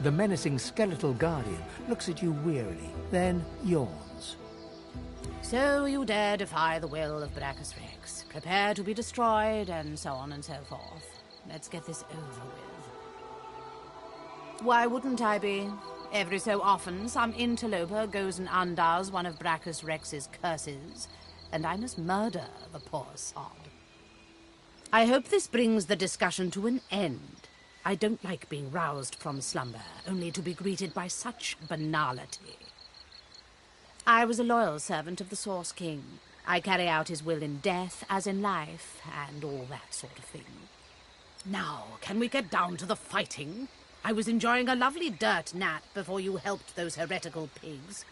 The menacing skeletal guardian looks at you wearily, then yawns. So you dare defy the will of Brachus Rex. Prepare to be destroyed, and so on and so forth. Let's get this over with. Why wouldn't I be? Every so often, some interloper goes and undoes one of Brachus Rex's curses, and I must murder the poor sod. I hope this brings the discussion to an end. I don't like being roused from slumber, only to be greeted by such banality. I was a loyal servant of the Source King. I carry out his will in death as in life, and all that sort of thing. Now, can we get down to the fighting? I was enjoying a lovely dirt nap before you helped those heretical pigs.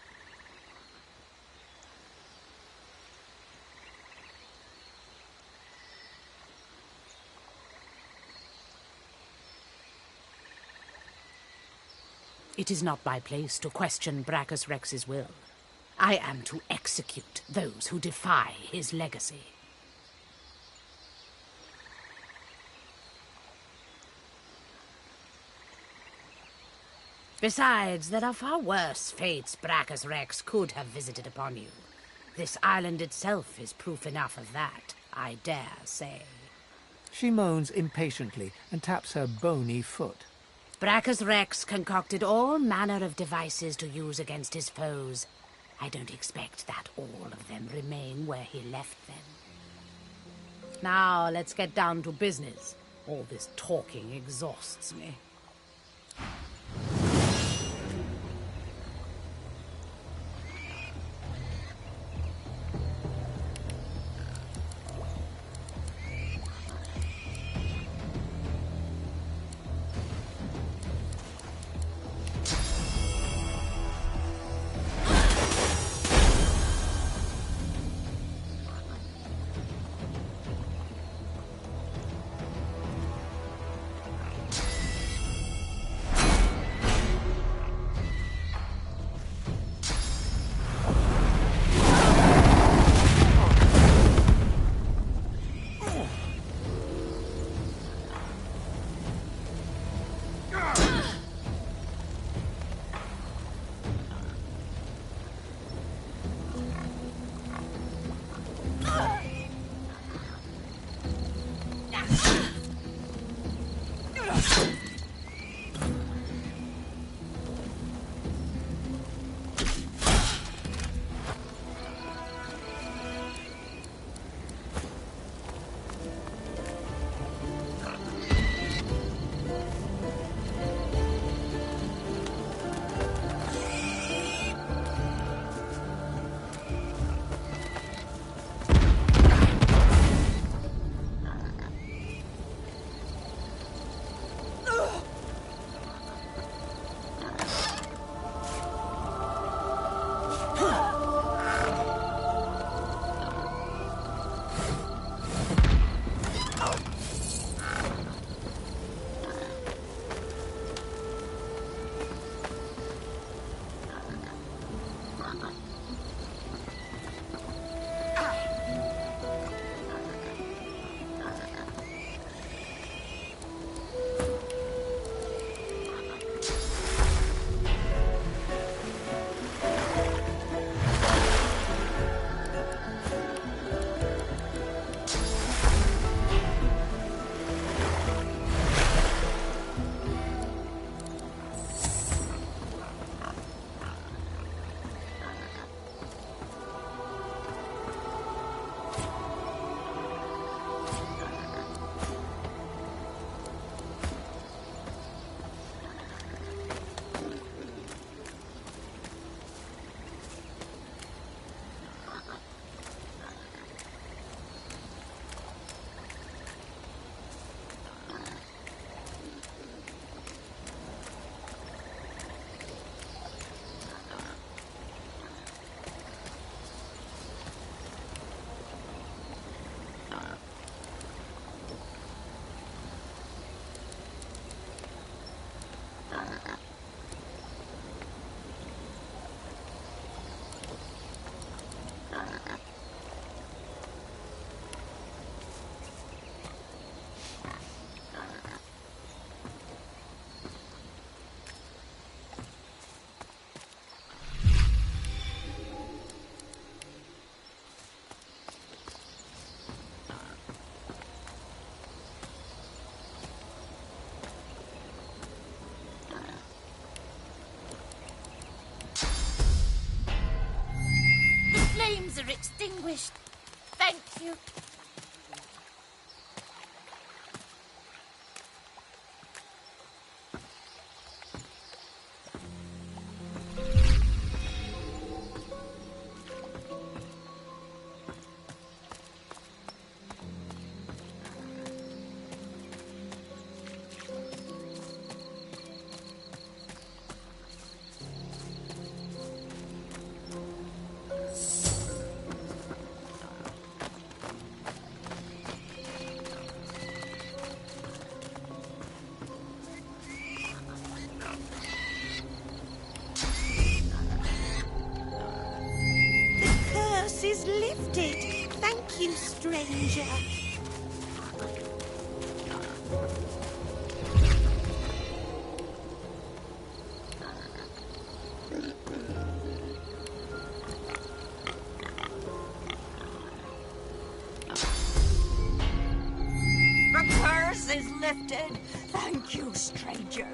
It is not my place to question Brachus Rex's will. I am to execute those who defy his legacy. Besides, there are far worse fates Brachus Rex could have visited upon you. This island itself is proof enough of that, I dare say. She moans impatiently and taps her bony foot. Brachus Rex concocted all manner of devices to use against his foes. I don't expect that all of them remain where he left them. Now, let's get down to business. All this talking exhausts me. finished. Thank you. Is lifted. Thank you, stranger. The curse is lifted. Thank you, stranger.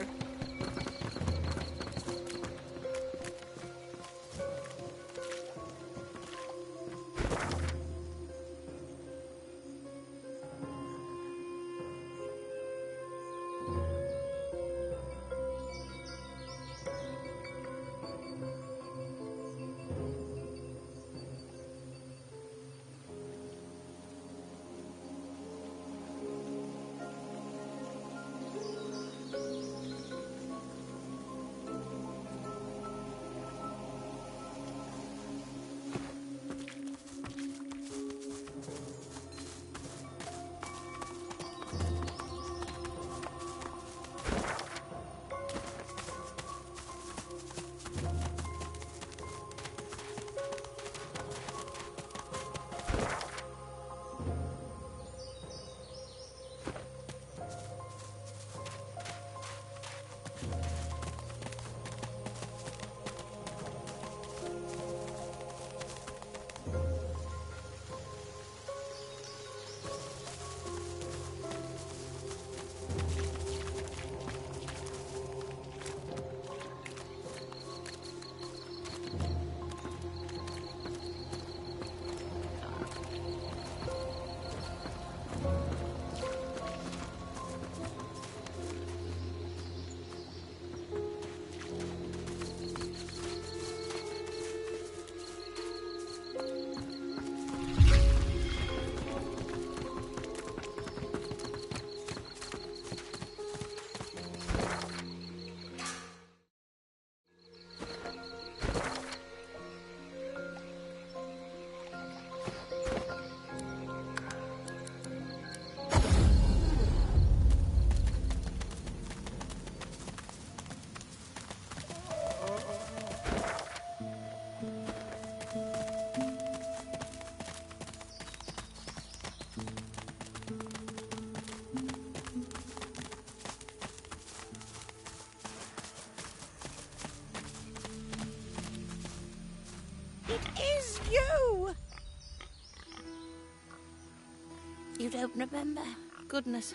You don't remember? Goodness.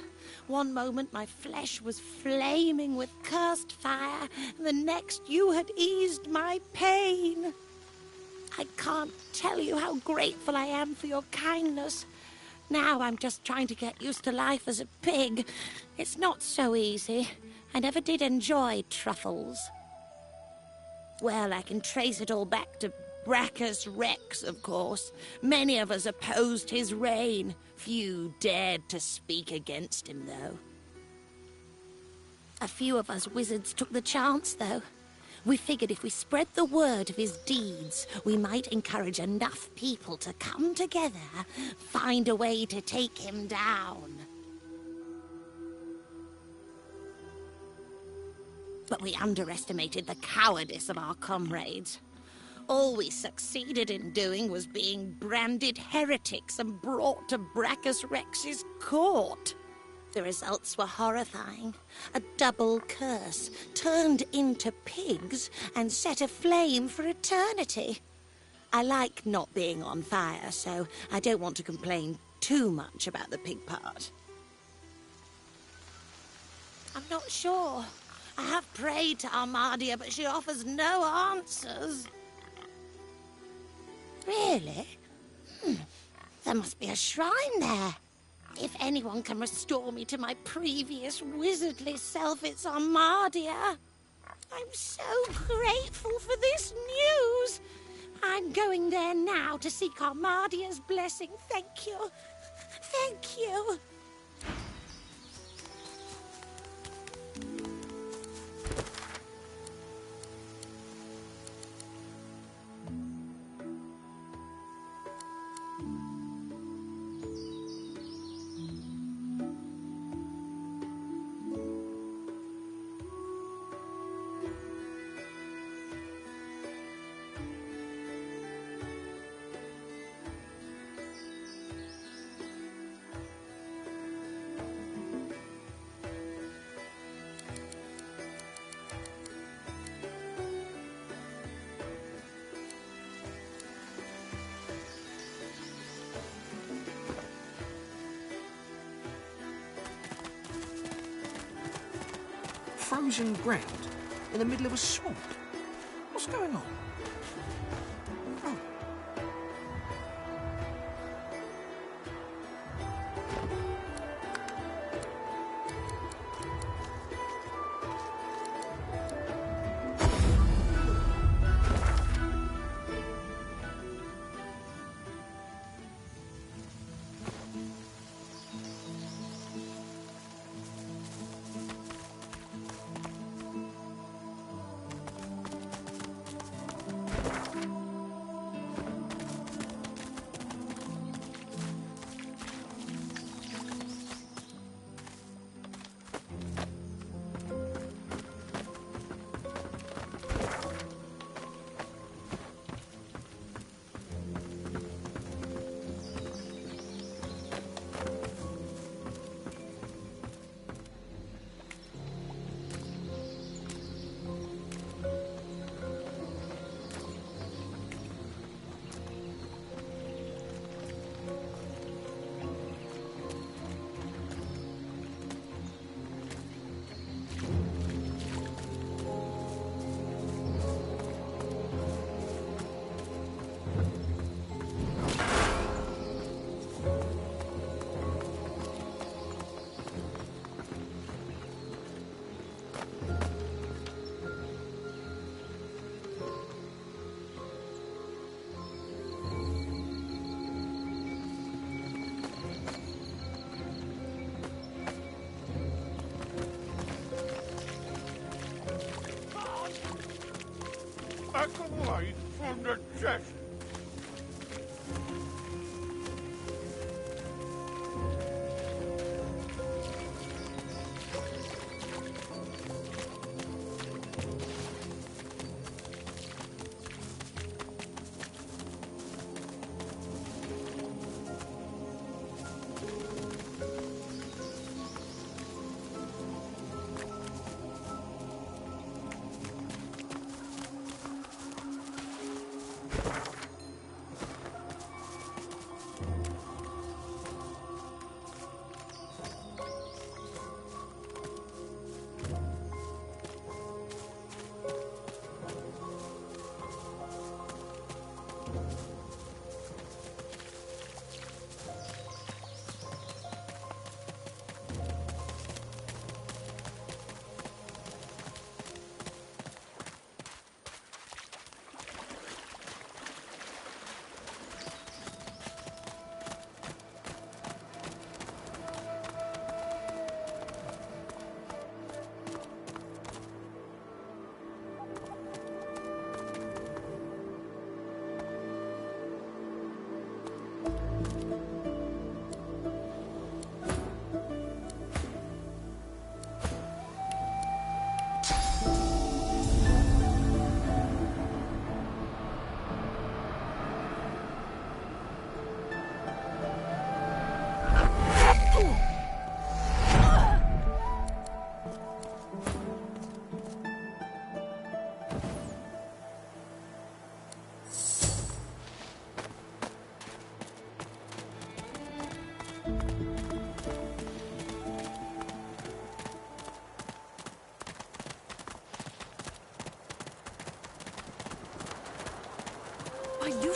One moment my flesh was flaming with cursed fire, and the next you had eased my pain. I can't tell you how grateful I am for your kindness. Now I'm just trying to get used to life as a pig. It's not so easy. I never did enjoy truffles. Well, I can trace it all back to Brachus Rex, of course. Many of us opposed his reign. Few dared to speak against him, though. A few of us wizards took the chance, though. We figured if we spread the word of his deeds, we might encourage enough people to come together, find a way to take him down. But we underestimated the cowardice of our comrades. All we succeeded in doing was being branded heretics and brought to Brachus Rex's court. The results were horrifying. A double curse, turned into pigs and set aflame for eternity. I like not being on fire, so I don't want to complain too much about the pig part. I'm not sure. I have prayed to Armadia, but she offers no answers. Really? There must be a shrine there. If anyone can restore me to my previous wizardly self, it's Armadia. I'm so grateful for this news. I'm going there now to seek Armadia's blessing. Thank you. Thank you. Frozen ground in the middle of a swamp. What's going on? Oh. Back away from the chest.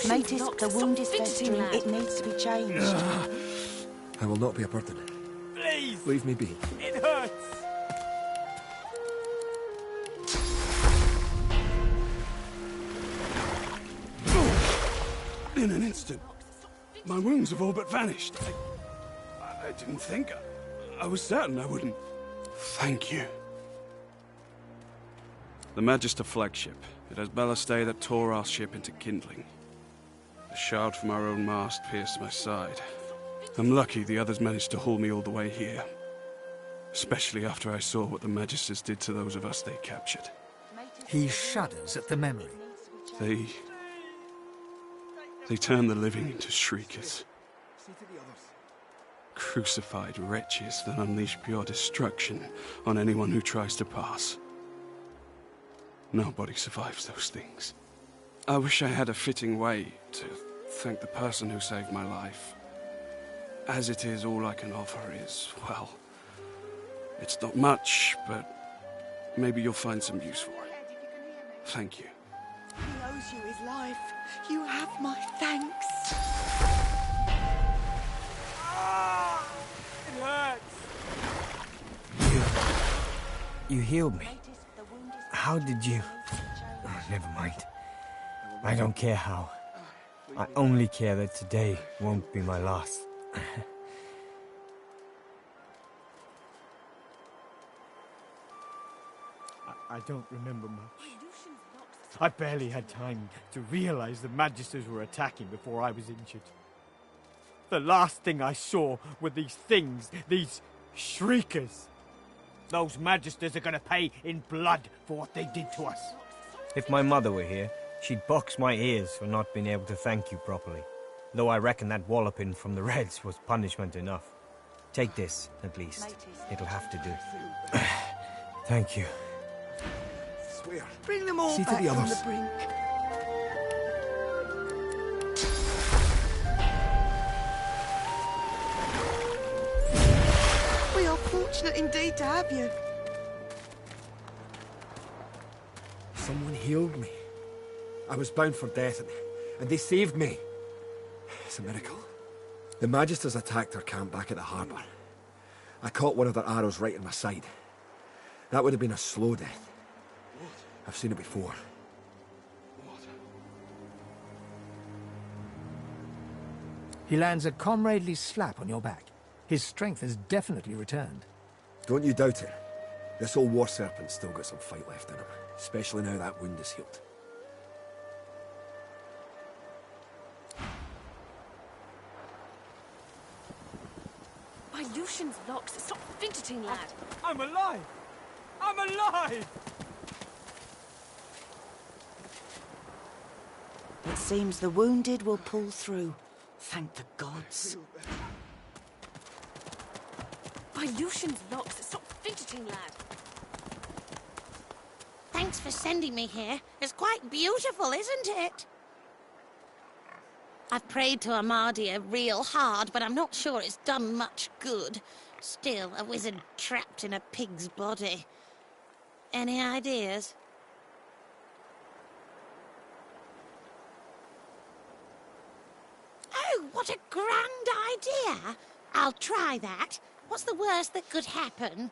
Matey, the wound is festering. It needs to be changed. I will not be a burden. Please! Leave me be. It hurts! In an instant, my wounds have all but vanished. I didn't think. I was certain I wouldn't. Thank you. The Magister flagship. It has ballastay that tore our ship into kindling. A shard from our own mast pierced my side. I'm lucky the others managed to haul me all the way here. Especially after I saw what the Magisters did to those of us they captured. He shudders at the memory. They turn the living into shriekers. Crucified wretches that unleash pure destruction on anyone who tries to pass. Nobody survives those things. I wish I had a fitting way to thank the person who saved my life. As it is, all I can offer is, well, it's not much, but maybe you'll find some use for it. Thank you. He owes you his life. You have my thanks. It hurts! You healed me. How did you... Oh, never mind. I don't care how. I only care that today won't be my last. I don't remember much. I barely had time to realize the Magisters were attacking before I was injured. The last thing I saw were these things, these shriekers. Those Magisters are gonna pay in blood for what they did to us. If my mother were here, she'd box my ears for not being able to thank you properly. Though I reckon that walloping from the Reds was punishment enough. Take this, at least. It'll have to do. Thank you. Swear. Bring them all See to back the from others. the brink. We are fortunate indeed to have you. Someone healed me. I was bound for death, and they saved me. It's a miracle. The Magisters attacked our camp back at the harbour. I caught one of their arrows right in my side. That would have been a slow death. I've seen it before. He lands a comradely slap on your back. His strength has definitely returned. Don't you doubt it. This old war serpent's still got some fight left in him, especially now that wound is healed. By Lucian's locks, stop fidgeting, lad. I'm alive! I'm alive! It seems the wounded will pull through. Thank the gods. By Lucian's locks, stop fidgeting, lad. Thanks for sending me here. It's quite beautiful, isn't it? I've prayed to Amadia real hard, but I'm not sure it's done much good. Still, a wizard trapped in a pig's body. Any ideas? Oh, what a grand idea! I'll try that. What's the worst that could happen?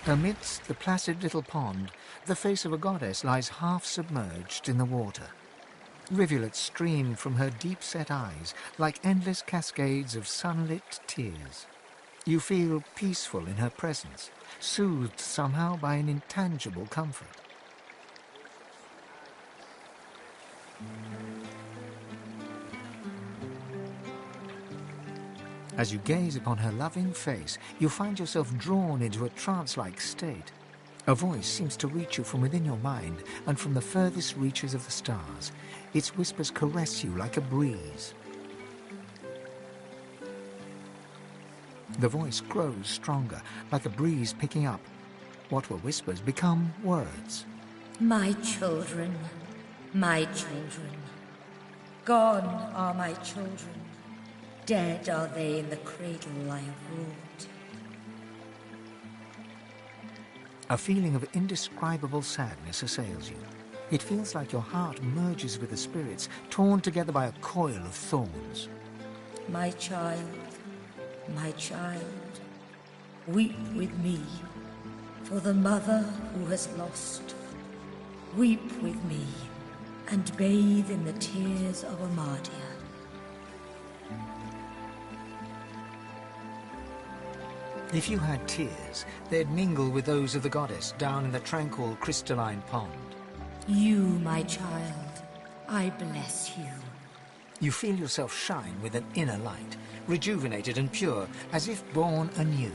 Amidst the placid little pond, the face of a goddess lies half submerged in the water. Rivulets stream from her deep-set eyes like endless cascades of sunlit tears. You feel peaceful in her presence, soothed somehow by an intangible comfort. As you gaze upon her loving face, you find yourself drawn into a trance-like state. A voice seems to reach you from within your mind and from the furthest reaches of the stars. Its whispers caress you like a breeze. The voice grows stronger, like a breeze picking up. What were whispers become words. My children, My children. Gone are my children. Dead are they in the cradle I have wrought. A feeling of indescribable sadness assails you. It feels like your heart merges with the spirits, torn together by a coil of thorns. My child, weep with me for the mother who has lost. Weep with me and bathe in the tears of Amadia. If you had tears, they'd mingle with those of the goddess down in the tranquil crystalline pond. You, my child, I bless you. You feel yourself shine with an inner light, rejuvenated and pure, as if born anew.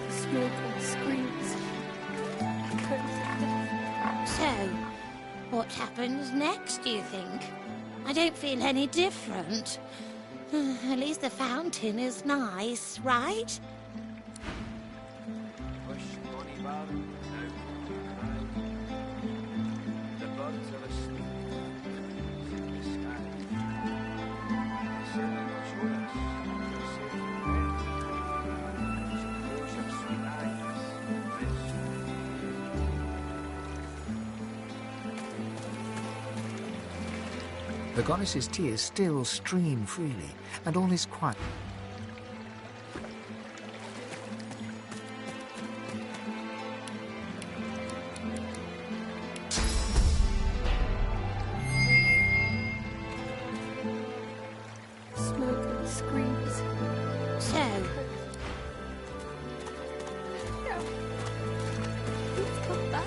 Smoke and screams. Echoes of death. So, what happens next, do you think? I don't feel any different. At least the fountain is nice, right? The goddess's tears still stream freely, and all is quiet. Smoke and screams. So, Please come back.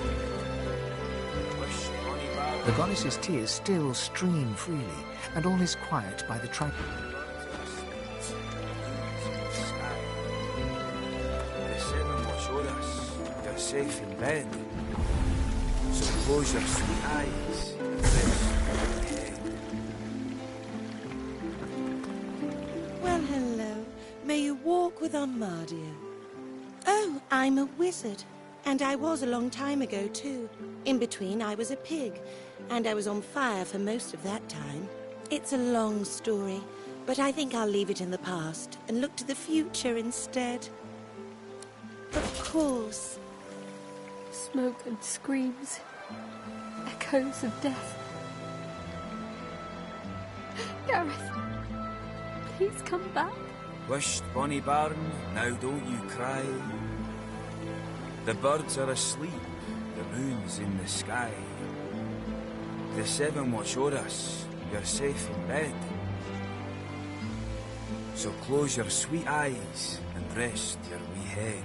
The goddess's tears still stream freely, and all is quiet by the tranquil. The seven watch o'er us. You're safe in bed. So close your sweet eyes and rest your head. well, hello. May you walk with Amadia. Oh, I'm a wizard. And I was a long time ago, too. In between, I was a pig. And I was on fire for most of that time. It's a long story, but I think I'll leave it in the past and look to the future instead. Of course. Smoke and screams. Echoes of death. Gareth, please come back. Wished, bonny bairn, now don't you cry. The birds are asleep, the moon's in the sky. The seven watch o'er us, you're safe in bed. So close your sweet eyes and rest your wee head.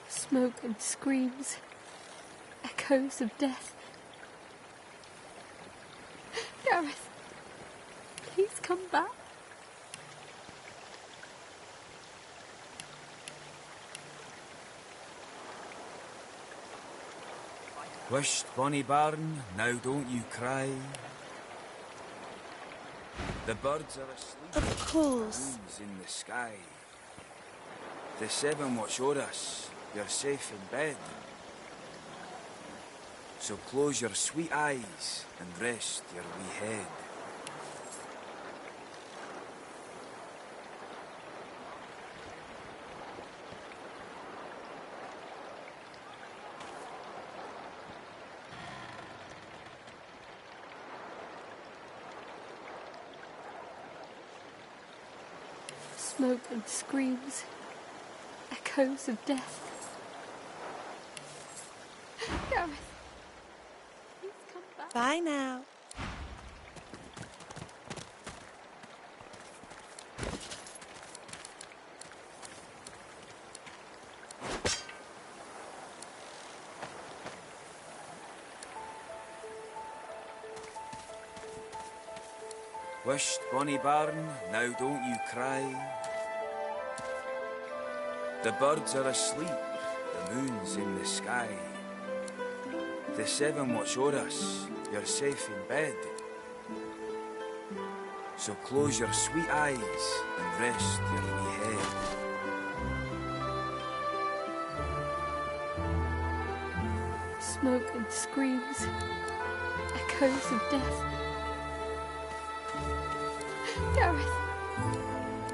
Smoke and screams. Echoes of death. Gareth, please come back. Wished, bonny bairn, now don't you cry. The birds are asleep. Of course. The moon's in the sky. The seven watch o'er us. You're safe in bed. So close your sweet eyes and rest your wee head. Smoke and screams. Echoes of death. Gareth, please come back. Bye now. Whisht, bonny bairn, now don't you cry. The birds are asleep, the moon's in the sky. The seven watch o'er us, you're safe in bed. So close your sweet eyes and rest your wee head. Smoke and screams, echoes of death. Gareth,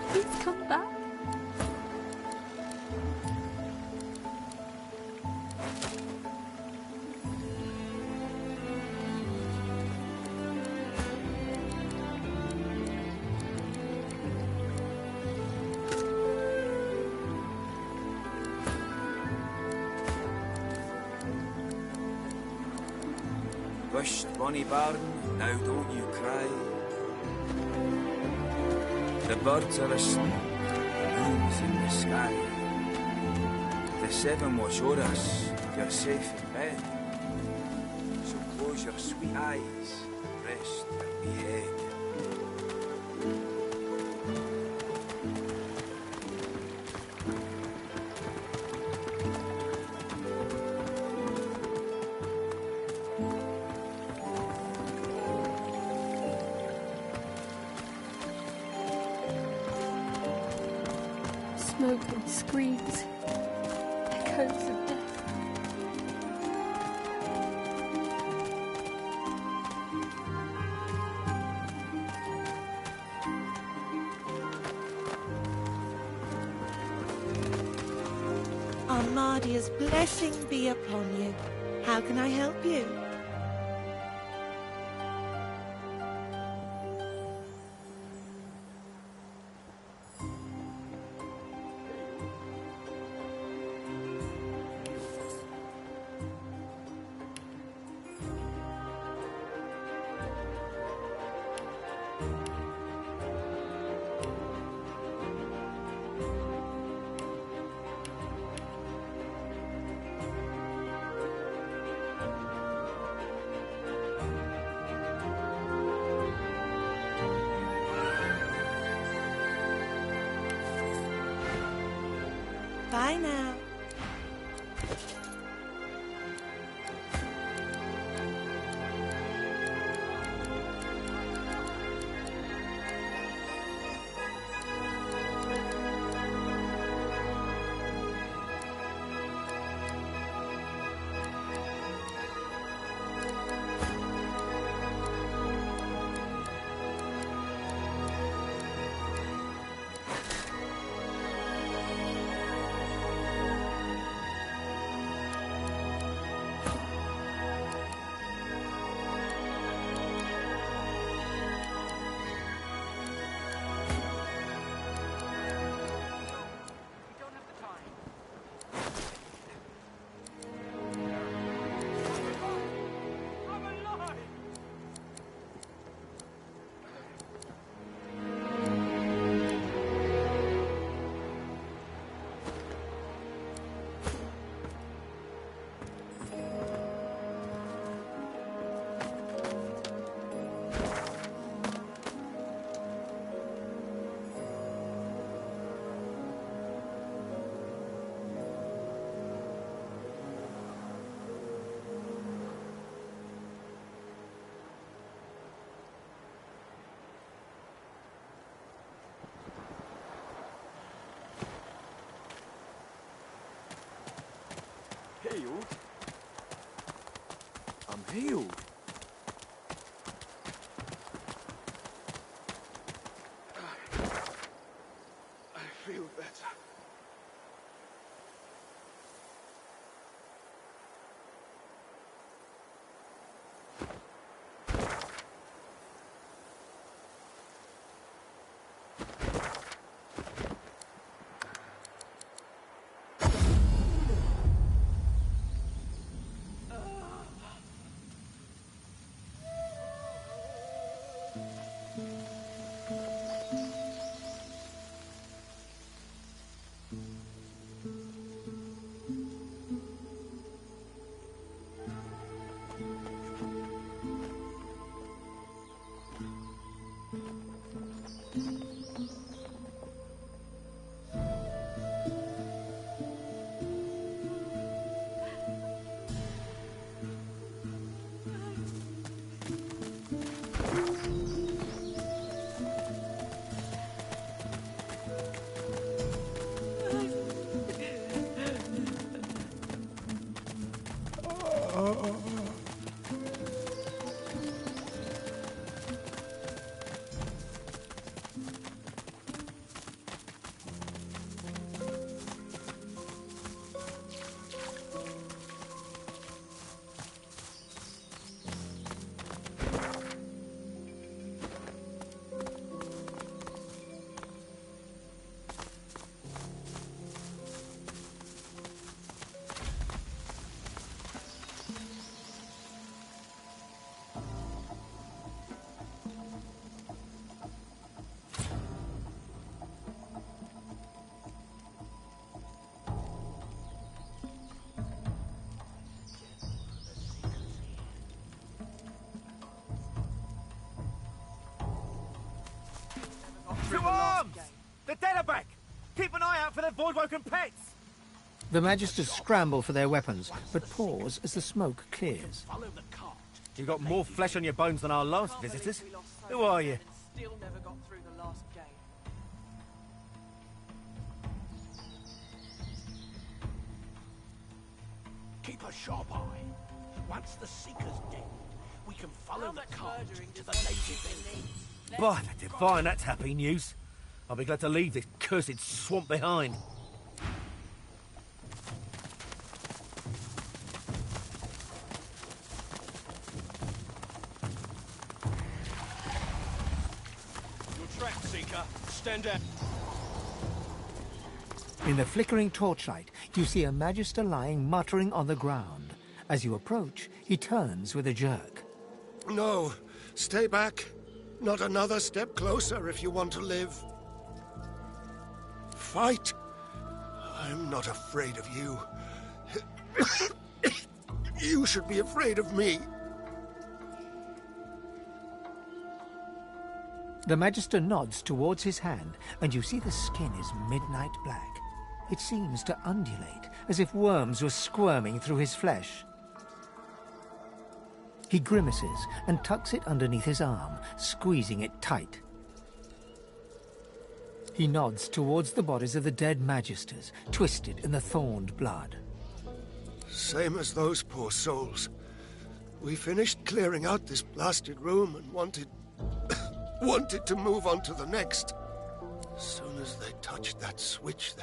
please come back. Whisht, bonny bairn, now don't you cry. The birds are asleep, the moon's in the sky. The seven watch o'er us, you're safe in bed. So close your sweet eyes, rest your wee head. Smoke and screams, echoes of death. Armadia's blessing be upon you. How can I help you? Bye now. Healed? I'm healed. I feel better. The dead are back! Keep an eye out for their void-woken pets! The Magisters scramble for their weapons, but pause as the smoke clears. You got more flesh on your bones than our last visitors. Who are you? Still never got through the last gate. Keep a sharp eye. Once the Seeker's dead, we can follow the cart to the lazy bin. By the divine, that's happy news. I'll be glad to leave this cursed swamp behind. Your track, Seeker. Stand up. In the flickering torchlight, you see a Magister lying muttering on the ground. As you approach, he turns with a jerk. No, stay back. Not another step closer if you want to live. Fight. I'm not afraid of you. You should be afraid of me. The Magister nods towards his hand, and you see the skin is midnight black. It seems to undulate, as if worms were squirming through his flesh. He grimaces and tucks it underneath his arm, squeezing it tight. He nods towards the bodies of the dead Magisters, twisted in the thorned blood. Same as those poor souls. We finished clearing out this blasted room and wanted to move on to the next. As soon as they touched that switch,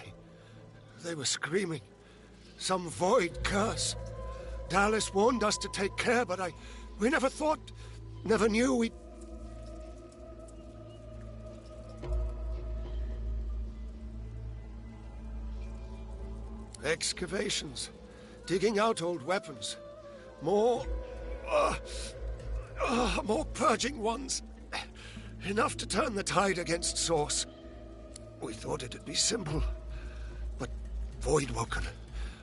they were screaming. Some void curse. Dallas warned us to take care, but we never knew we'd... Excavations. Digging out old weapons. More purging ones. Enough to turn the tide against Source. We thought it'd be simple. But void-woken,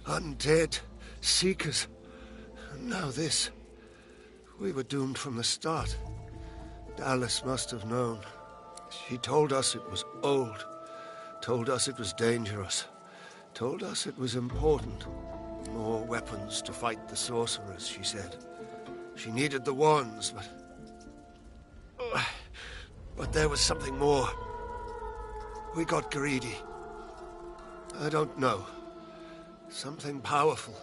undead, Seekers. And now this. We were doomed from the start. Dallas must have known. She told us it was old. Told us it was dangerous. Told us it was important. More weapons to fight the sorcerers, she said. She needed the wands, but there was something more. We got greedy. I don't know. Something powerful.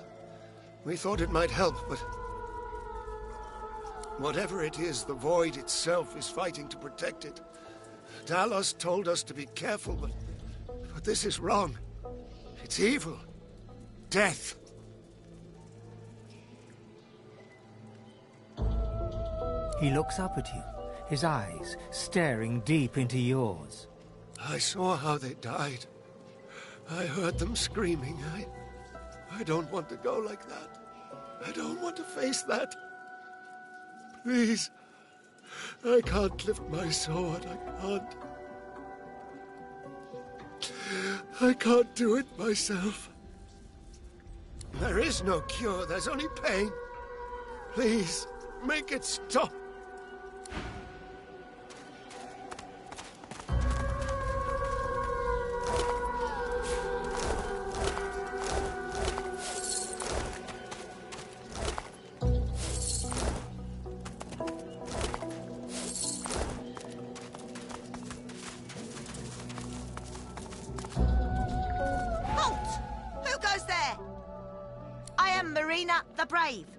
We thought it might help, but... whatever it is, the Void itself is fighting to protect it. Talos told us to be careful, but this is wrong. It's evil. Death. He looks up at you, his eyes staring deep into yours. I saw how they died. I heard them screaming. I don't want to go like that. I don't want to face that. Please. I can't lift my sword. I can't do it myself. There is no cure. There's only pain. Please, make it stop.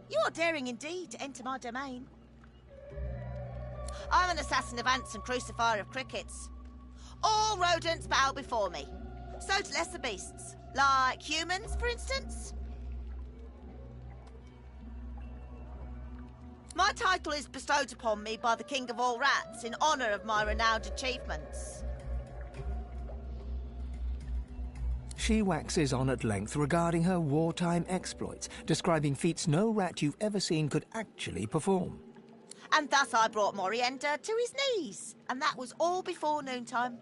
You are daring indeed to enter my domain. I'm an assassin of ants and crucifier of crickets. All rodents bow before me. So do lesser beasts, like humans, for instance. My title is bestowed upon me by the King of all Rats in honour of my renowned achievements. She waxes on at length regarding her wartime exploits, describing feats no rat you've ever seen could actually perform. And thus I brought Morienda to his knees, and that was all before noontime.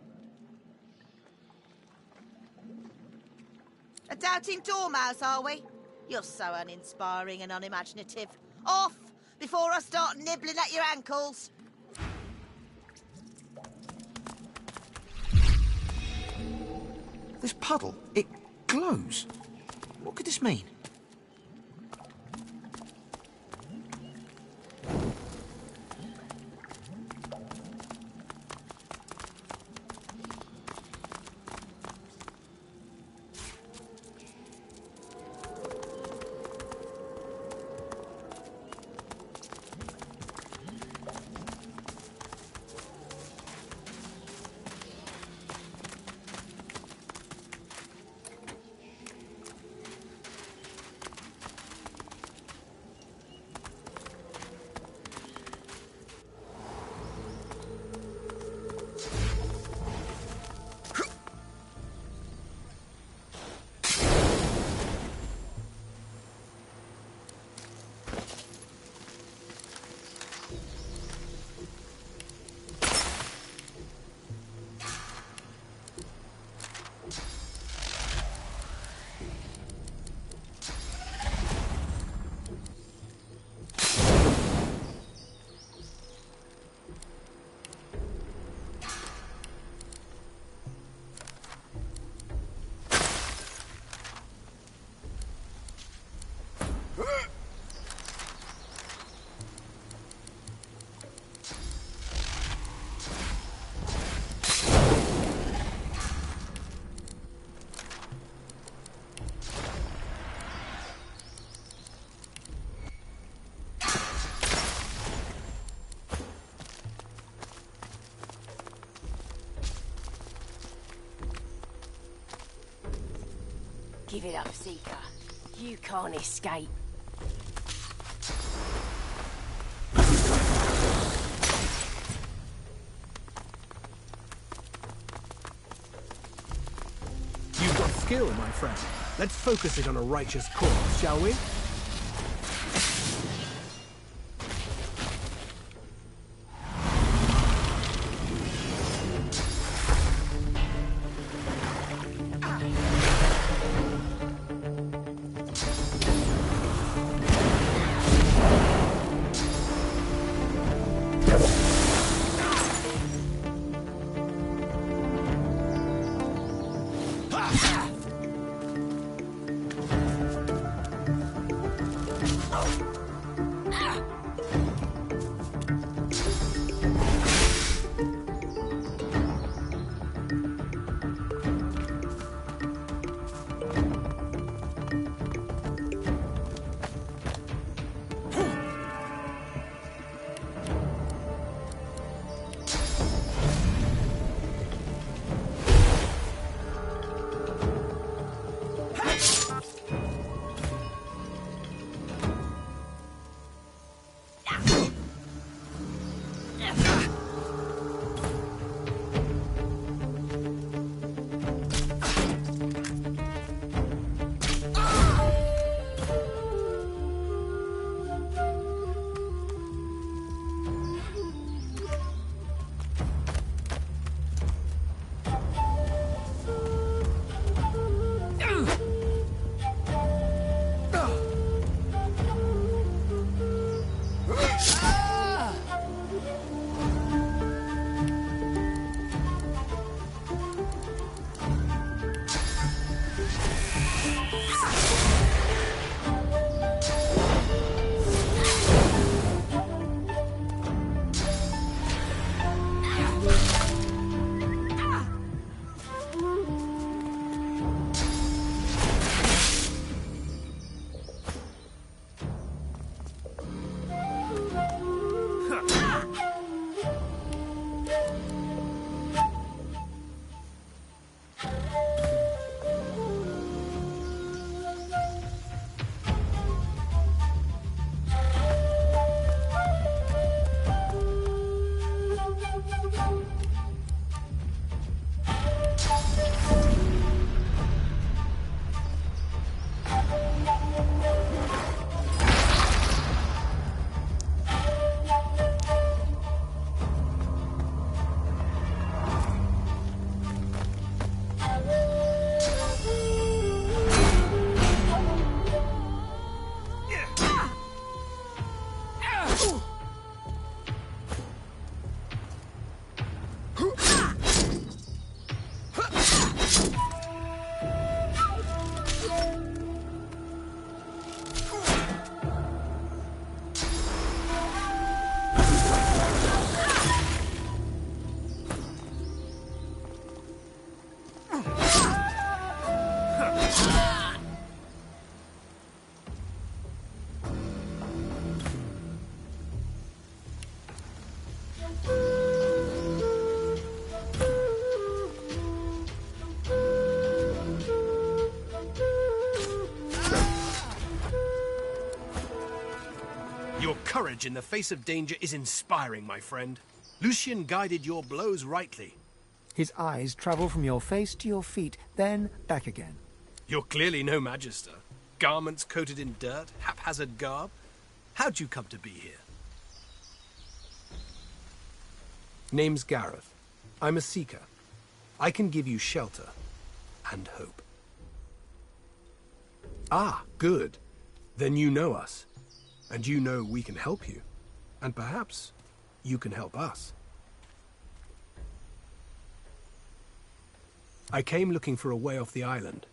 A doubting dormouse, are we? You're so uninspiring and unimaginative. Off, before I start nibbling at your ankles. This puddle, it glows. What could this mean? Give it up, Seeker. You can't escape. You've got skill, my friend. Let's focus it on a righteous cause, shall we? courage in the face of danger is inspiring, my friend. Lucian guided your blows rightly. His eyes travel from your face to your feet, then back again. You're clearly no magister. Garments coated in dirt, haphazard garb. How'd you come to be here? Name's Gareth. I'm a seeker. I can give you shelter and hope. Ah, good. Then you know us. And you know we can help you. And perhaps you can help us. I came looking for a way off the island.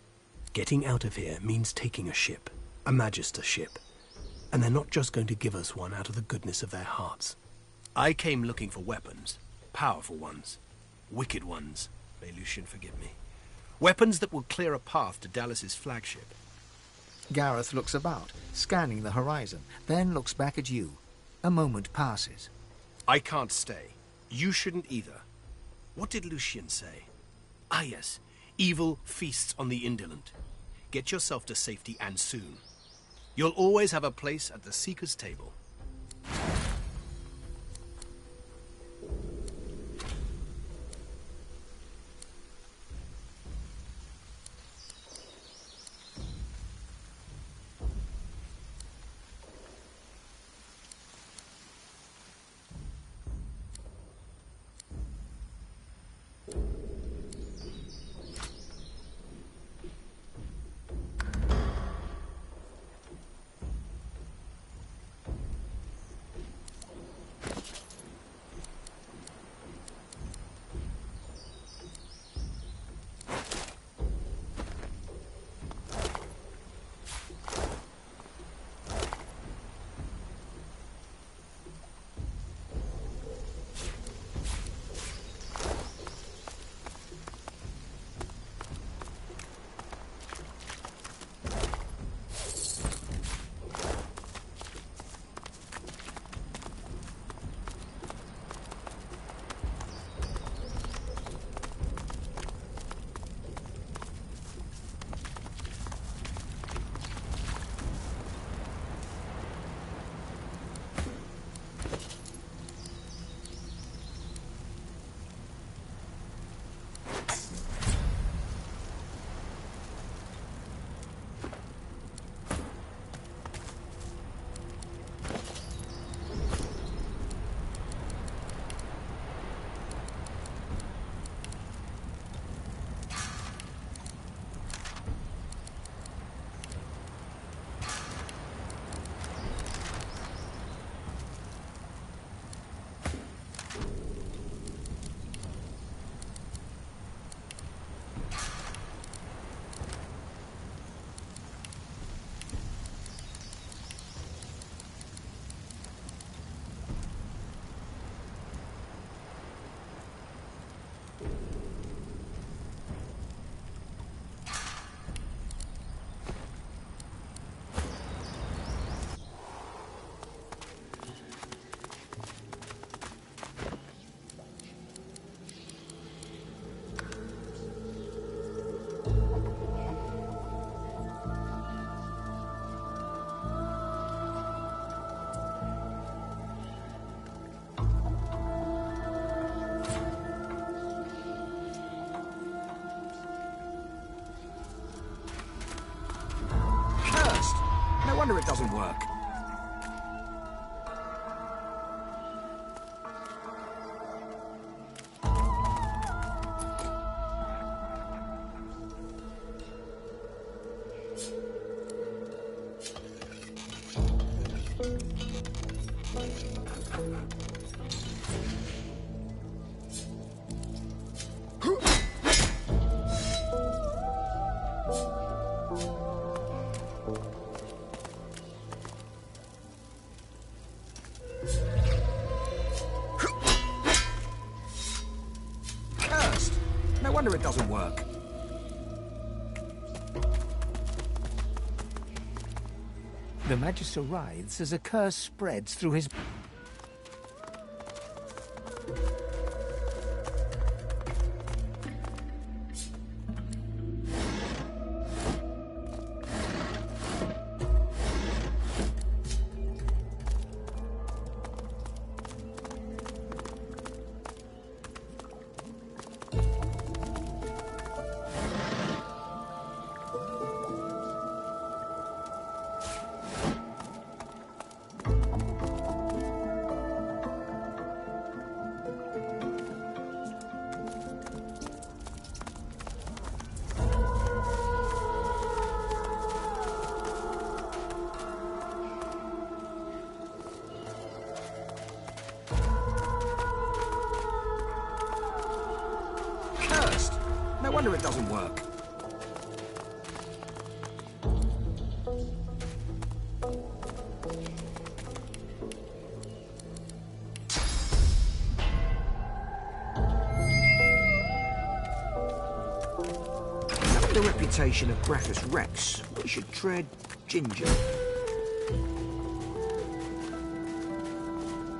Getting out of here means taking a ship. A magister ship. And they're not just going to give us one out of the goodness of their hearts. I came looking for weapons. Powerful ones. Wicked ones. May Lucian forgive me. Weapons that will clear a path to Dallas's flagship. Gareth looks about, scanning the horizon, then looks back at you. A moment passes. I can't stay. You shouldn't either. What did Lucian say? Ah, yes. Evil feasts on the indolent. Get yourself to safety, and soon. You'll always have a place at the Seeker's table. No wonder it doesn't work. No wonder it doesn't work. The Magister writhes as a curse spreads through his... wonder it doesn't work. Knowing the reputation of Brachus Rex, we should tread ginger.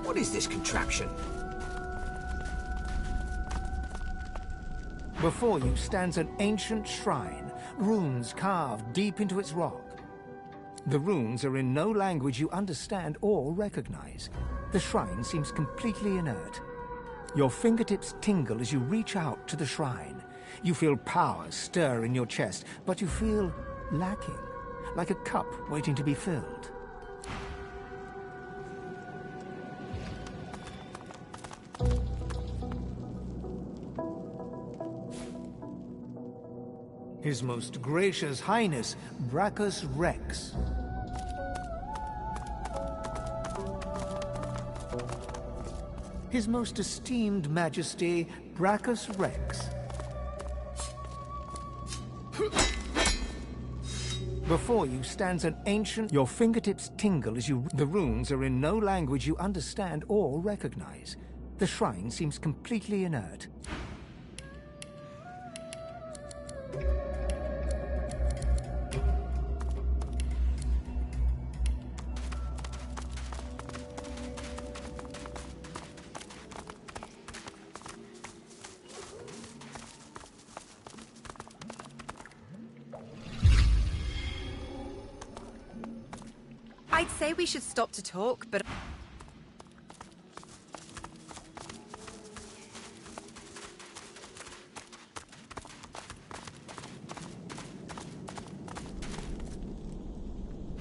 What is this contraption? Before you stands an ancient shrine, runes carved deep into its rock. The runes are in no language you understand or recognize. The shrine seems completely inert. Your fingertips tingle as you reach out to the shrine. You feel power stir in your chest, but you feel lacking, like a cup waiting to be filled. His Most Gracious Highness, Brachus Rex. His Most Esteemed Majesty, Brachus Rex. Before you stands an ancient... Your fingertips tingle as you... The runes are in no language you understand or recognize. The shrine seems completely inert. I'd say we should stop to talk, but...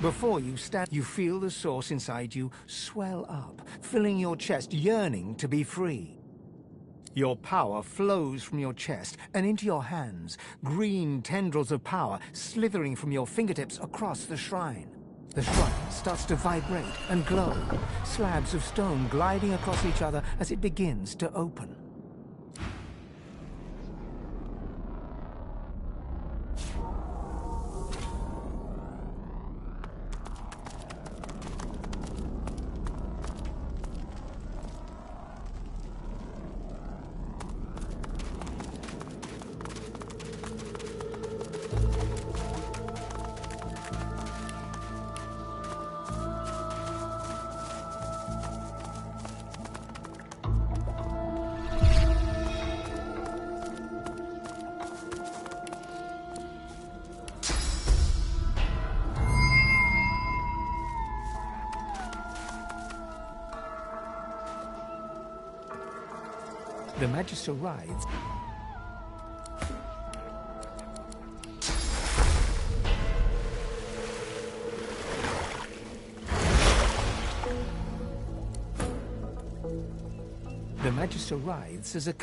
Before you stand, you feel the source inside you swell up, filling your chest, yearning to be free. Your power flows from your chest and into your hands, green tendrils of power slithering from your fingertips across the shrine. The shrine starts to vibrate and glow, slabs of stone gliding across each other as it begins to open. The Magister rides. The Magister writhes as a...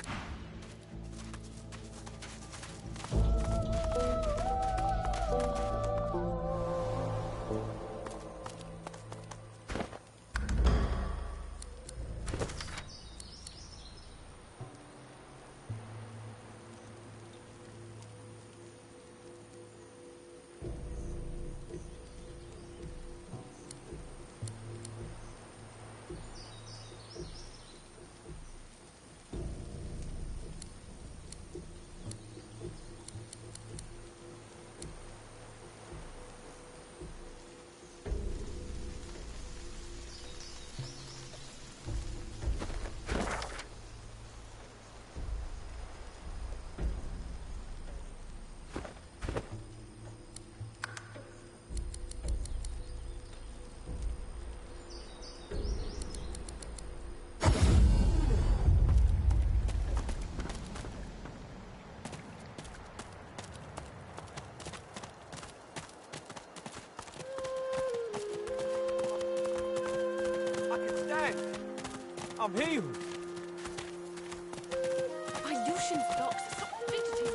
I'm healed. Illusion's blocks. Stop fidgeting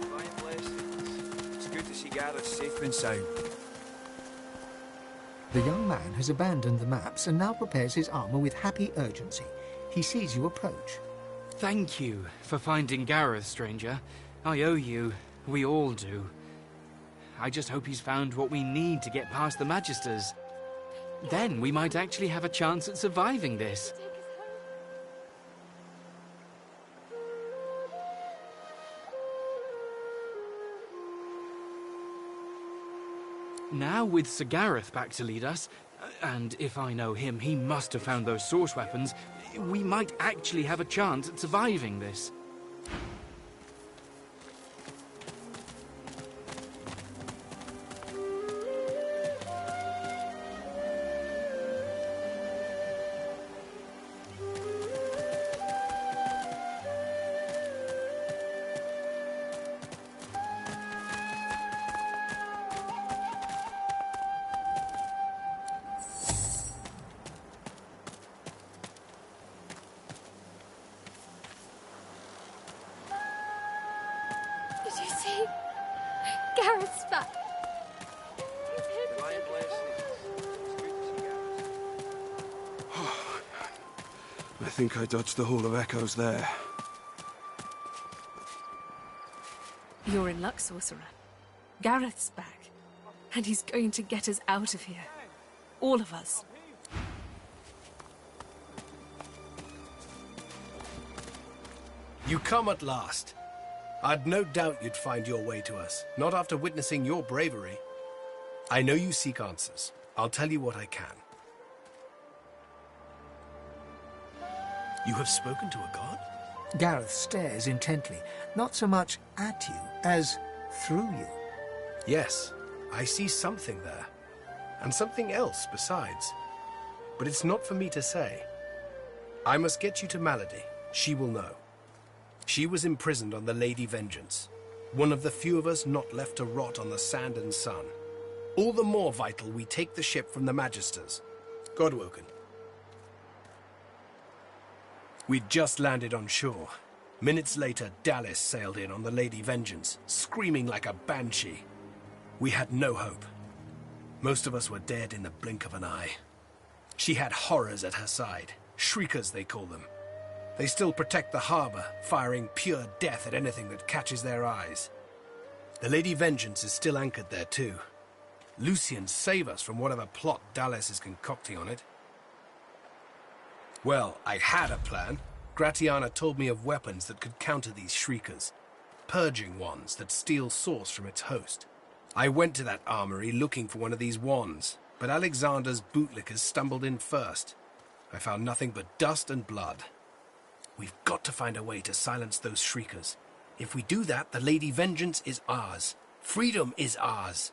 Divine blessings. It's good to see Gareth safe and sound. The young man has abandoned the maps and now prepares his armor with happy urgency. He sees you approach. Thank you for finding Gareth, stranger. I owe you. We all do. I just hope he's found what we need to get past the Magisters. Then we might actually have a chance at surviving this. Now with Sir Gareth back to lead us, and if I know him, he must have found those source weapons, we might actually have a chance at surviving this. Did you see? Gareth's back. I think I dodged the Hall of Echoes there. You're in luck, Sorcerer. Gareth's back. And he's going to get us out of here. All of us. You come at last. I'd no doubt you'd find your way to us, not after witnessing your bravery. I know you seek answers. I'll tell you what I can. You have spoken to a god? Gareth stares intently, not so much at you as through you. Yes, I see something there. And something else besides. But it's not for me to say. I must get you to Malady. She will know. She was imprisoned on the Lady Vengeance, one of the few of us not left to rot on the sand and sun. All the more vital we take the ship from the Magisters. Godwoken. We'd just landed on shore. Minutes later, Dallas sailed in on the Lady Vengeance, screaming like a banshee. We had no hope. Most of us were dead in the blink of an eye. She had horrors at her side. Shriekers, they call them. They still protect the harbor, firing pure death at anything that catches their eyes. The Lady Vengeance is still anchored there too. Lucian, save us from whatever plot Dallas is concocting on it. Well, I had a plan. Gratiana told me of weapons that could counter these shriekers. Purging wands that steal source from its host. I went to that armory looking for one of these wands, but Alexander's bootlickers stumbled in first. I found nothing but dust and blood. We've got to find a way to silence those shriekers. If we do that, the Lady Vengeance is ours. Freedom is ours.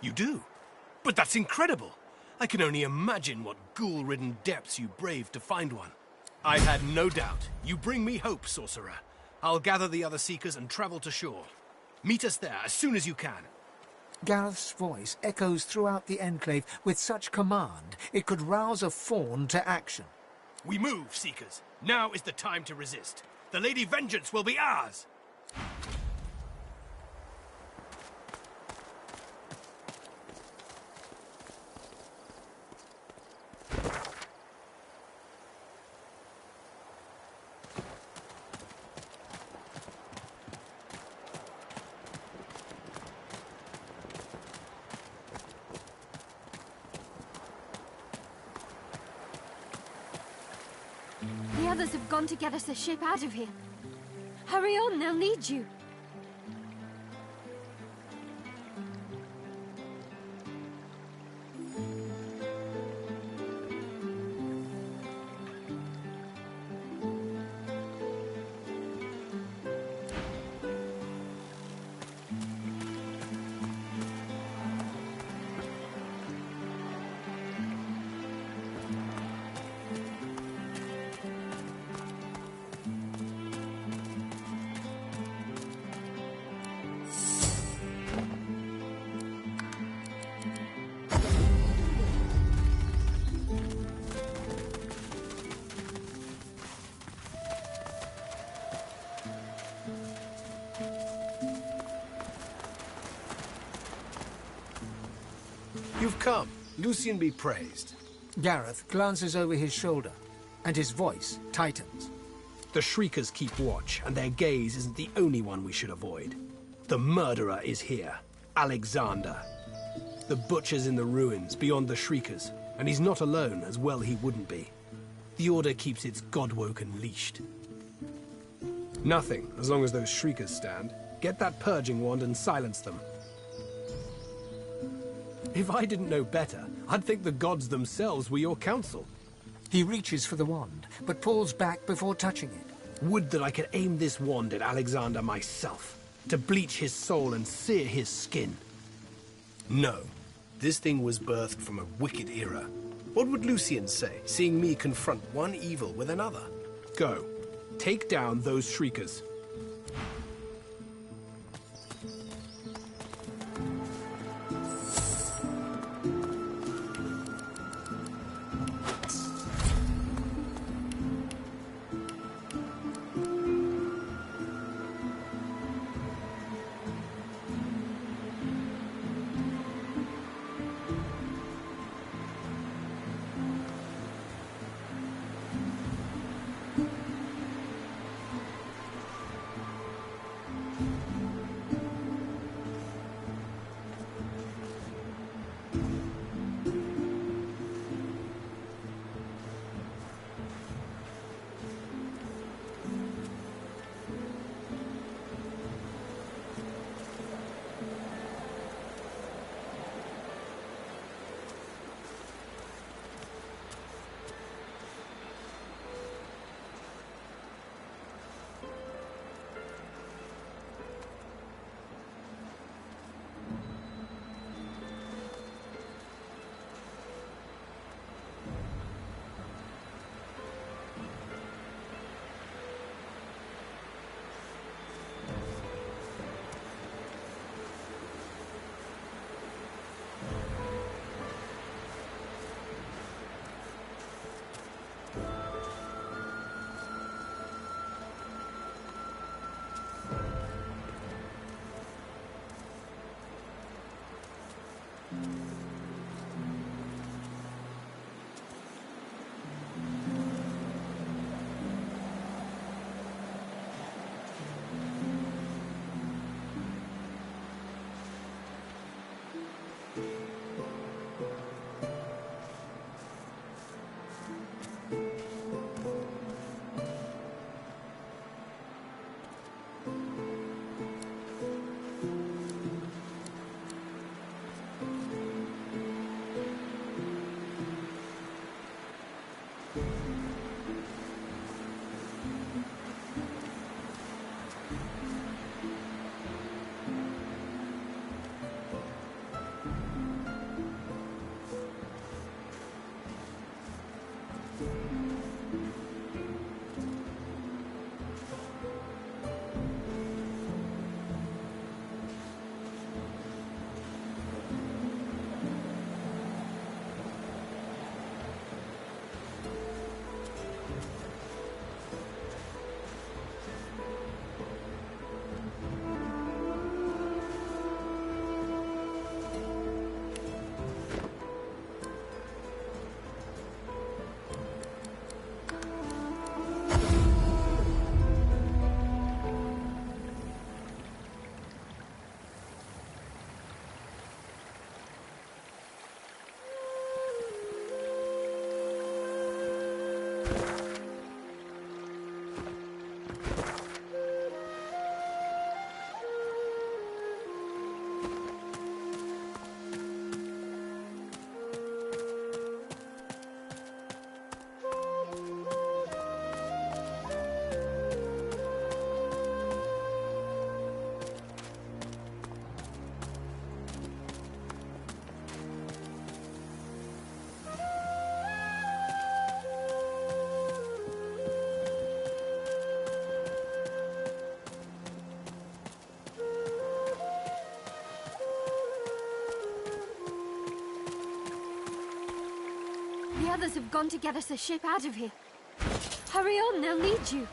You do? But that's incredible! I can only imagine what ghoul-ridden depths you braved to find one. I had no doubt. You bring me hope, Sorcerer. I'll gather the other Seekers and travel to shore. Meet us there as soon as you can. Gareth's voice echoes throughout the Enclave with such command it could rouse a fawn to action. We move, Seekers. Now is the time to resist. The Lady Vengeance will be ours! The others have gone to get us a ship out of here. Hurry on, they'll need you. You've come. Lucian be praised. Gareth glances over his shoulder, and his voice tightens. The Shriekers keep watch, and their gaze isn't the only one we should avoid. The murderer is here, Alexander. The butcher's in the ruins, beyond the Shriekers, and he's not alone, as well he wouldn't be. The Order keeps its Godwoken leashed. Nothing, as long as those Shriekers stand. Get that purging wand and silence them. If I didn't know better, I'd think the gods themselves were your counsel. He reaches for the wand, but pulls back before touching it. Would that I could aim this wand at Alexander myself, to bleach his soul and sear his skin. No, this thing was birthed from a wicked era. What would Lucian say, seeing me confront one evil with another? Go, take down those Shriekers. The others have gone to get us a ship out of here. Hurry on, they'll need you.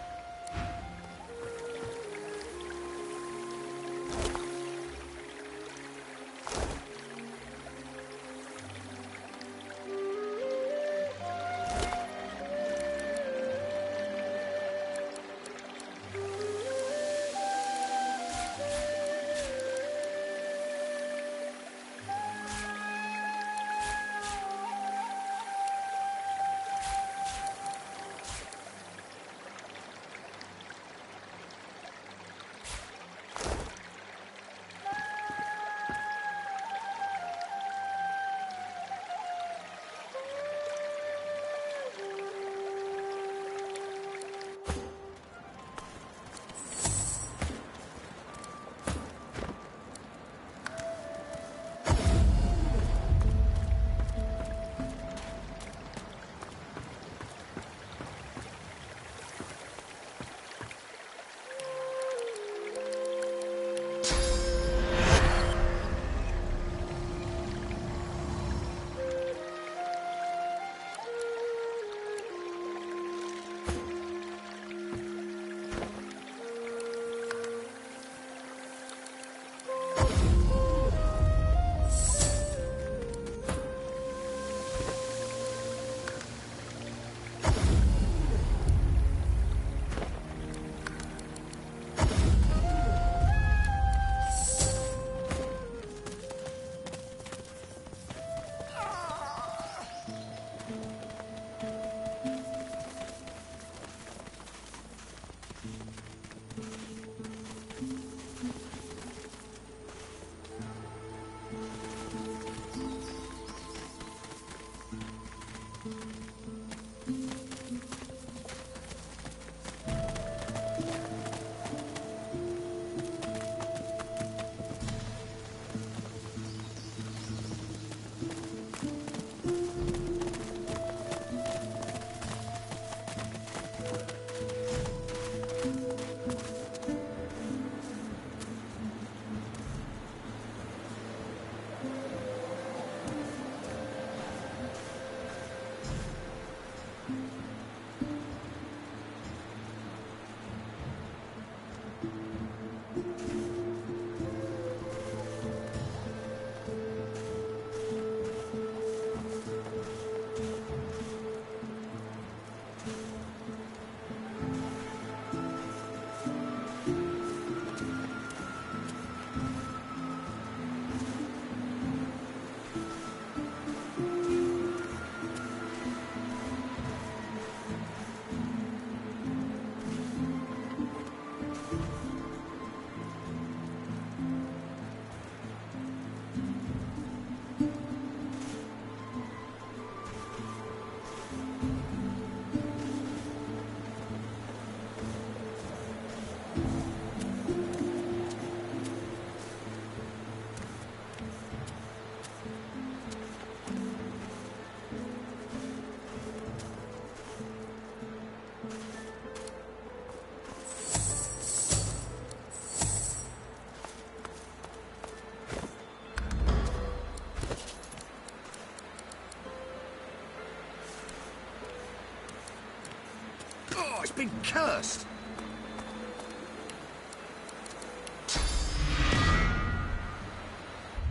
been cursed.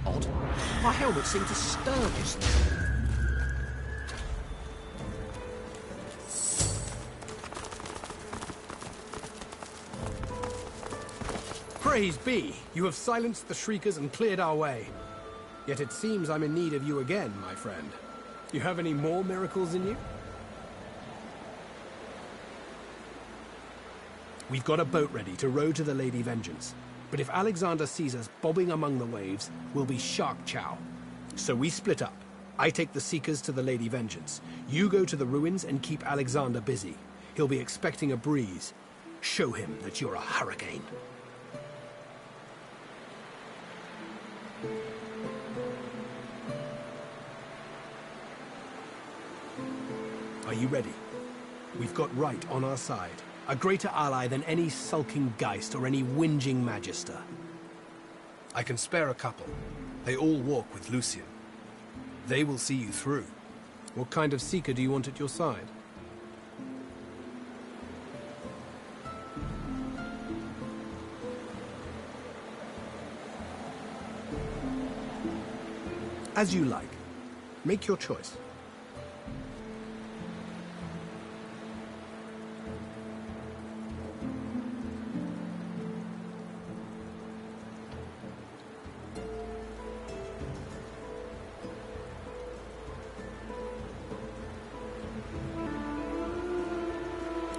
Odd. My helmet seemed to stir just now. Praise be, you have silenced the shriekers and cleared our way. Yet it seems I'm in need of you again, my friend. You have any more miracles in you? We've got a boat ready to row to the Lady Vengeance. But if Alexander sees us bobbing among the waves, we'll be shark chow. So we split up. I take the Seekers to the Lady Vengeance. You go to the ruins and keep Alexander busy. He'll be expecting a breeze. Show him that you're a hurricane. Are you ready? We've got right on our side. A greater ally than any sulking Geist or any whinging Magister. I can spare a couple. They all walk with Lucian. They will see you through. What kind of Seeker do you want at your side? As you like. Make your choice.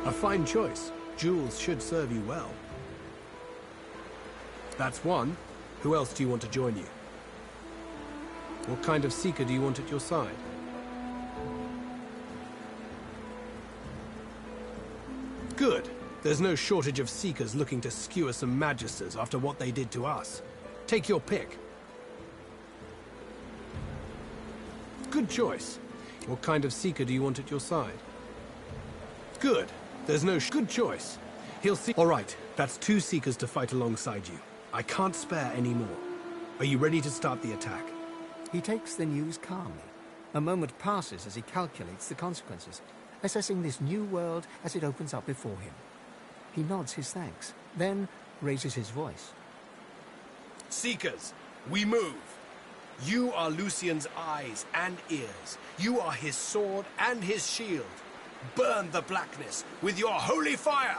A fine choice. Jewels should serve you well. That's one. Who else do you want to join you? What kind of Seeker do you want at your side? Good. There's no shortage of Seekers looking to skewer some Magisters after what they did to us. Take your pick. Good choice. What kind of Seeker do you want at your side? Good. There's no good choice. He'll see. All right, that's 2 Seekers to fight alongside you. I can't spare any more. Are you ready to start the attack? He takes the news calmly. A moment passes as he calculates the consequences, assessing this new world as it opens up before him. He nods his thanks, then raises his voice. Seekers, we move. You are Lucian's eyes and ears. You are his sword and his shield. Burn the blackness with your holy fire!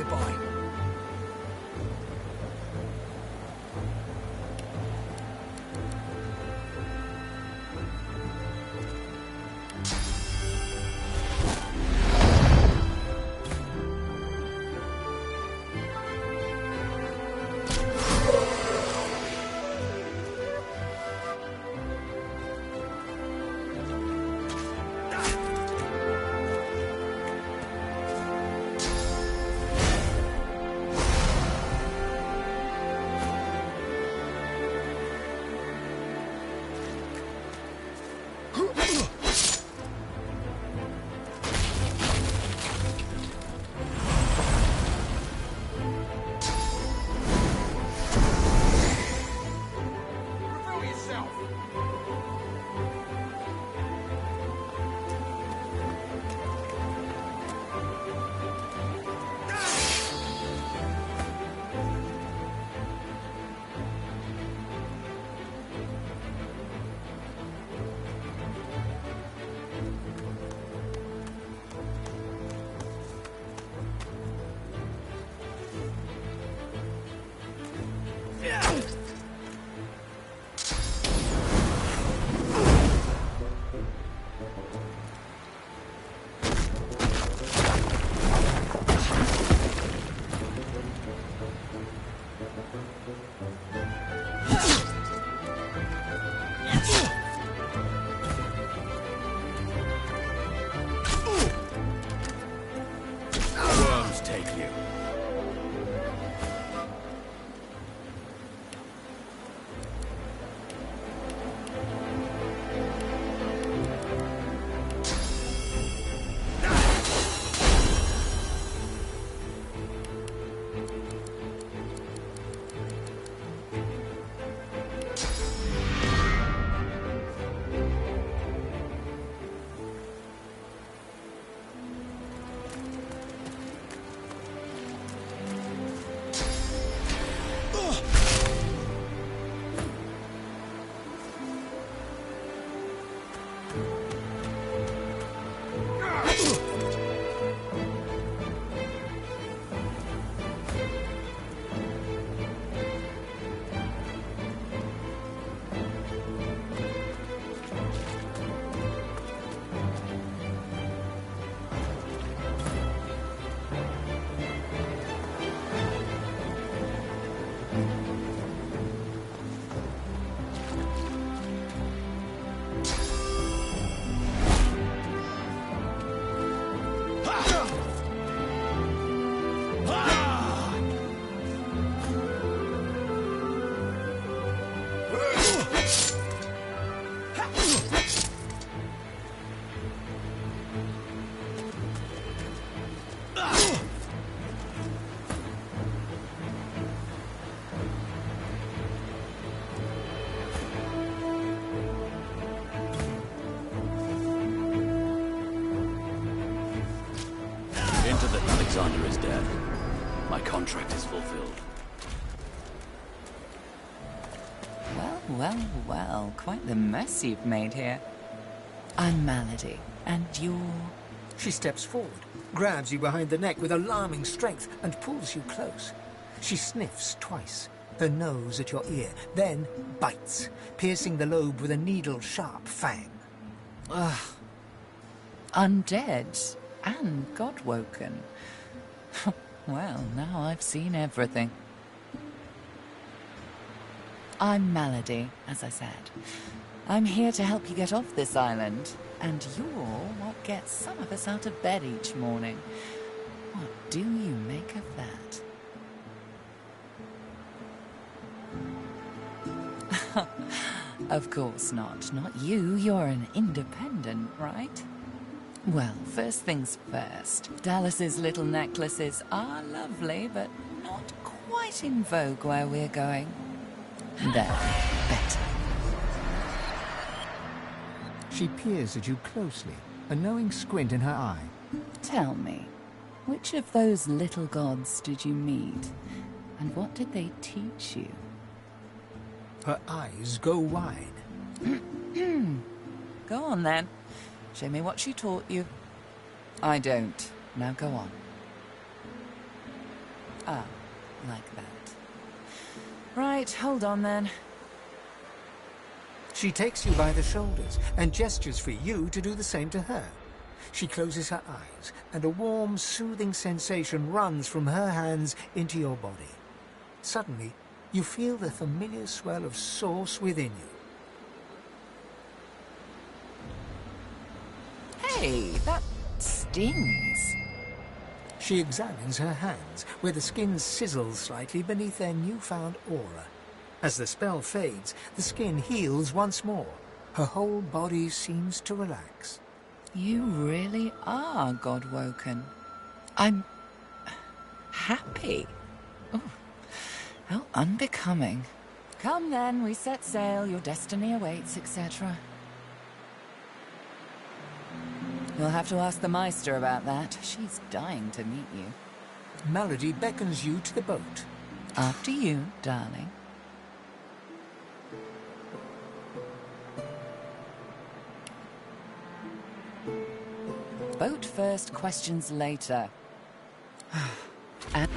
nearby. Worms take you. Alexander is dead. My contract is fulfilled. Well, well, well. Quite the mess you've made here. I'm Malady, and you're... She steps forward, grabs you behind the neck with alarming strength, and pulls you close. She sniffs twice, her nose at your ear, then bites, piercing the lobe with a needle-sharp fang. Ugh. Undead and godwoken. Well, now I've seen everything. I'm Malady, as I said. I'm here to help you get off this island, and you're what gets some of us out of bed each morning. What do you make of that? Of course not. Not you. You're an independent, right? Well, first things first. Dallas's little necklaces are lovely, but not quite in vogue where we're going. There, better. She peers at you closely, a knowing squint in her eye. Tell me, which of those little gods did you meet? And what did they teach you? Her eyes go wide. Go on, then. Show me what she taught you. I don't. Now go on. Ah, like that. Right, hold on then. She takes you by the shoulders and gestures for you to do the same to her. She closes her eyes, and a warm, soothing sensation runs from her hands into your body. Suddenly, you feel the familiar swell of sauce within you. Hey, that stings. She examines her hands, where the skin sizzles slightly beneath their newfound aura. As the spell fades, the skin heals once more. Her whole body seems to relax. You really are God-woken. I'm happy. Oh, how unbecoming. Come then, we set sail, your destiny awaits, etc. You'll have to ask the Meister about that. She's dying to meet you. Melody beckons you to the boat. After you, darling. Boat first, questions later. And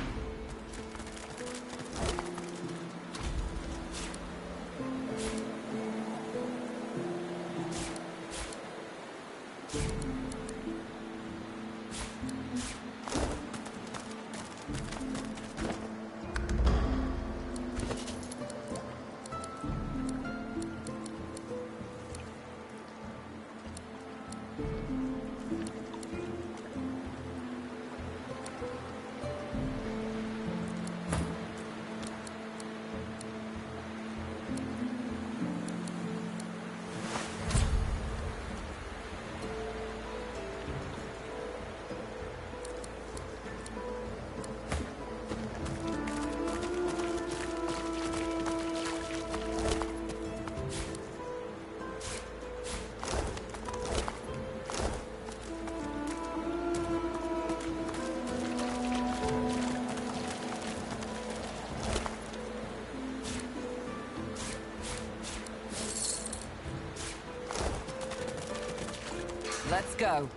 let's go.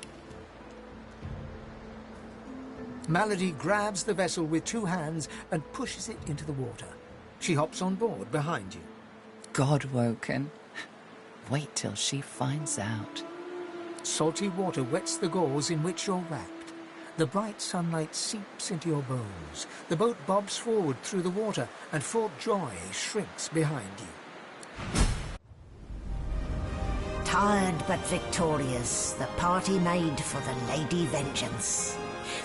Melody grabs the vessel with two hands and pushes it into the water. She hops on board behind you. God-woken. Wait till she finds out. Salty water wets the gauze in which you're wrapped. The bright sunlight seeps into your bones. The boat bobs forward through the water, and Fort Joy shrinks behind you. Tired but victorious, the party made for the Lady Vengeance.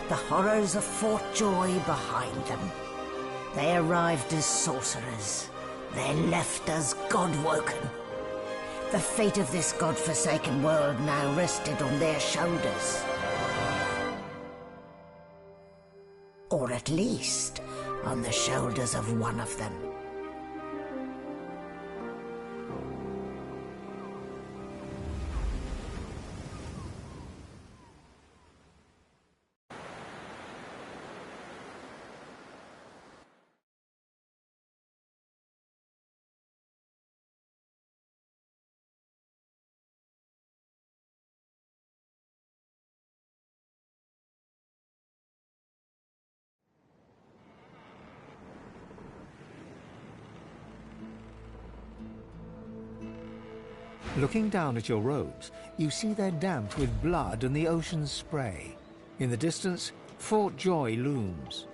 The horrors of Fort Joy behind them. They arrived as sorcerers. They left as God-woken. The fate of this God-forsaken world now rested on their shoulders. Or at least, on the shoulders of one of them. Looking down at your robes, you see they're damp with blood and the ocean's spray. In the distance, Fort Joy looms.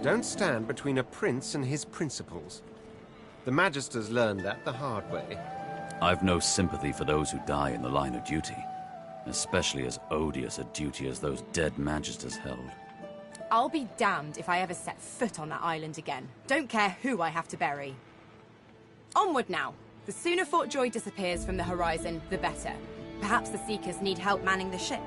Don't stand between a prince and his principles. The Magisters learned that the hard way. I've no sympathy for those who die in the line of duty, especially as odious a duty as those dead Magisters held. I'll be damned if I ever set foot on that island again. Don't care who I have to bury. Onward now. The sooner Fort Joy disappears from the horizon, the better. Perhaps the Seekers need help manning the ship.